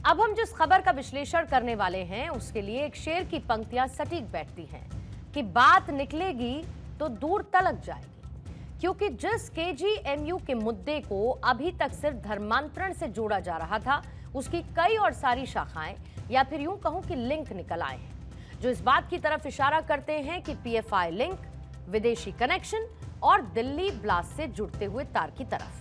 अब हम जिस खबर का विश्लेषण करने वाले हैं उसके लिए एक शेर की पंक्तियां सटीक बैठती हैं कि बात निकलेगी तो दूर तलक जाएगी, क्योंकि जिस केजीएमयू के मुद्दे को अभी तक सिर्फ धर्मांतरण से जोड़ा जा रहा था, उसकी कई और सारी शाखाएं या फिर यूं कहूं कि लिंक निकल आए हैं, जो इस बात की तरफ इशारा करते हैं कि पीएफआई लिंक, विदेशी कनेक्शन और दिल्ली ब्लास्ट से जुड़ते हुए तार की तरफ।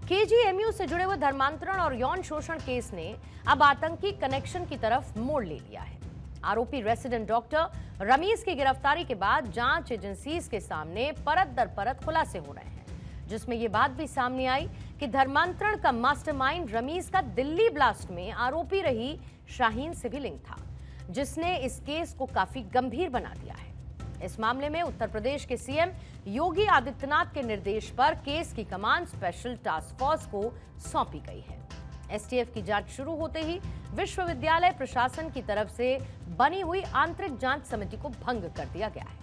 केजीएमयू से जुड़े हुए धर्मांतरण और यौन शोषण केस ने अब आतंकी कनेक्शन की तरफ मोड़ ले लिया है। आरोपी रेसिडेंट डॉक्टर रमीज की गिरफ्तारी के बाद जांच एजेंसीज के सामने परत दर परत खुलासे हो रहे हैं, जिसमें यह बात भी सामने आई कि धर्मांतरण का मास्टरमाइंड रमीज का दिल्ली ब्लास्ट में आरोपी रही शाहीन से भी लिंक था, जिसने इस केस को काफी गंभीर बना दिया है। इस मामले में उत्तर प्रदेश के सीएम योगी आदित्यनाथ के निर्देश पर केस की कमान स्पेशल टास्क फोर्स को सौंपी गई है। एसटीएफ की जांच शुरू होते ही विश्वविद्यालय प्रशासन की तरफ से बनी हुई आंतरिक जांच समिति को भंग कर दिया गया है।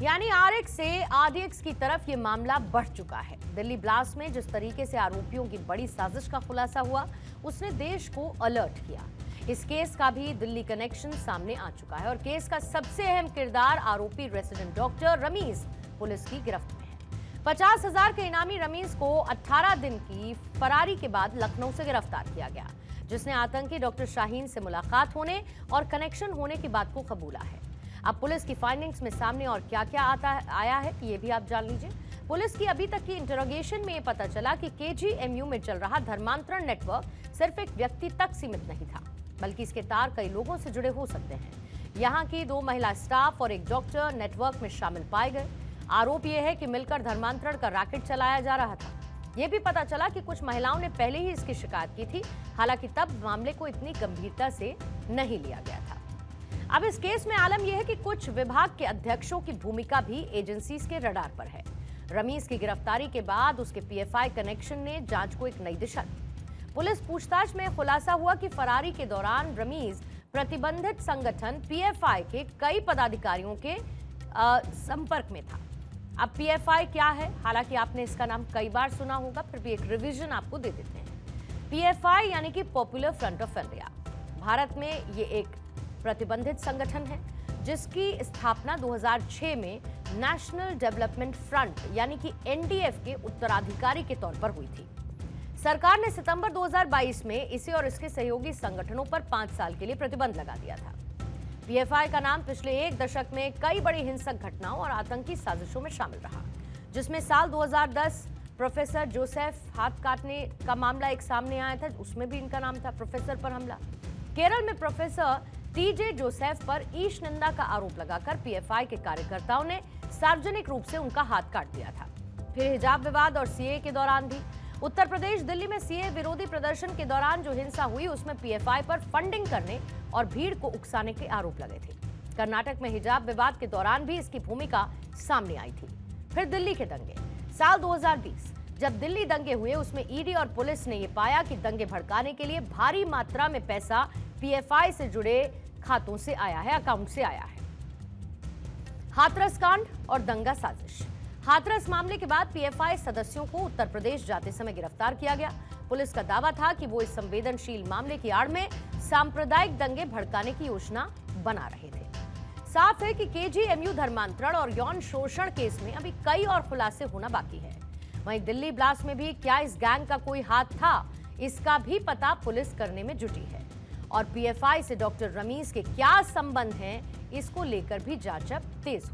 यानी आरएक्स से आरडीएक्स की तरफ ये मामला बढ़ चुका है। दिल्ली ब्लास्ट में जिस तरीके से आरोपियों की बड़ी साजिश का खुलासा हुआ, उसने देश को अलर्ट किया। इस केस का भी दिल्ली कनेक्शन सामने आ चुका है और केस का सबसे अहम किरदार आरोपी रेसिडेंट डॉक्टर रमीज पुलिस की गिरफ्त में है। 50,000 के इनामी रमीज को 18 दिन की फरारी के बाद लखनऊ से गिरफ्तार किया गया, जिसने आतंकी डॉक्टर शाहीन से मुलाकात होने और कनेक्शन होने की बात को कबूला है। अब पुलिस की फाइंडिंग्स में सामने और क्या-क्या आया है ये भी आप जान लीजिए। पुलिस की अभी तक की इंटरोगेशन में ये पता चला कि केजीएमयू में चल रहा धर्मांतरण नेटवर्क सिर्फ एक व्यक्ति तक सीमित नहीं था, बल्कि इसके तार कई लोगों से जुड़े हो सकते हैं। यहाँ की 2 महिला स्टाफ और एक डॉक्टर नेटवर्क में शामिल पाए गए। आरोप यह है कि मिलकर धर्मांतरण का रैकेट चलाया जा रहा था। ये भी पता चला कि कुछ महिलाओं ने पहले ही इसकी शिकायत की थी, हालांकि तब मामले को इतनी गंभीरता से नहीं लिया गया था। अब इस केस में आलम यह है कि कुछ विभाग के अध्यक्षों की भूमिका भी एजेंसीज के रडार पर है। रमीज की गिरफ्तारी के बाद उसके पीएफआई कनेक्शन ने जांच को एक नई दिशा दी। पुलिस पूछताछ में खुलासा हुआ कि फरारी के दौरान रमीज प्रतिबंधित संगठन पीएफआई के कई पदाधिकारियों के संपर्क में था। अब पीएफआई क्या है, हालांकि आपने इसका नाम कई बार सुना होगा, फिर भी एक रिवीजन आपको दे देते हैं। पीएफआई यानी कि popular front of India Bharat में ये एक प्रतिबंधित संगठन है, जिसकी स्थापना 2006 में नेशनल डेवलपमेंट फ्रंट यानी कि एनडीएफ के उत्तराधिकारी के तौर पर हुई थी। सरकार ने सितंबर 2022 में इसे और इसके सहयोगी संगठनों पर 5 साल के लिए प्रतिबंध लगा दिया था। पीएफआई का नाम पिछले 1 दशक में कई बड़ी हिंसक घटनाओं और आतंकी साजिशों में शामिल रहा, जिसमें साल 2010 प्रोफेसर जोसेफ हाथ काटने का मामला एक सामने आया था, उसमें भी इनका नाम था, प्रोफेसर पर हमला। केरल में प्रोफेसर टीजे जोसेफ पर ईश निंदा का आरोप लगाकर पीएफआई के कार्यकर्ताओं ने सार्वजनिक रूप से उनका हाथ काट दिया था। फिर हिजाब विवाद और सीए के दौरान भी उत्तर प्रदेश दिल्ली में सीए विरोधी प्रदर्शन के दौरान जो हिंसा हुई, उसमें पीएफआई पर फंडिंग करने और भीड़ को उकसाने के आरोप लगे थे। कर्नाटक में हिजाब विवाद के दौरान भी इसकी भूमिका सामने आई थी। फिर दिल्ली के दंगे साल 2020 जब दिल्ली दंगे हुए, उसमें ईडी और पुलिस ने यह पाया कि दंगे भड़काने के लिए भारी मात्रा में पैसा पीएफआई से जुड़े खातों से आया है, अकाउंट से आया है। हाथरस कांड और दंगा साजिश। हाथरस मामले के बाद पीएफआई सदस्यों को उत्तर प्रदेश जाते समय गिरफ्तार किया गया। पुलिस का दावा था कि वो इस संवेदनशील मामले की आड़ में सांप्रदायिक दंगे भड़काने की योजना बना रहे थे। साफ है कि केजीएमयू धर्मांतरण और यौन शोषण केस में अभी कई और खुलासे होना बाकी है। वहीं दिल्ली ब्लास्ट में भी क्या इस गैंग का कोई हाथ था, इसका भी पता पुलिस करने में जुटी है। और पीएफआई से डॉक्टर रमीज के क्या संबंध हैं, इसको लेकर भी जांच अब तेज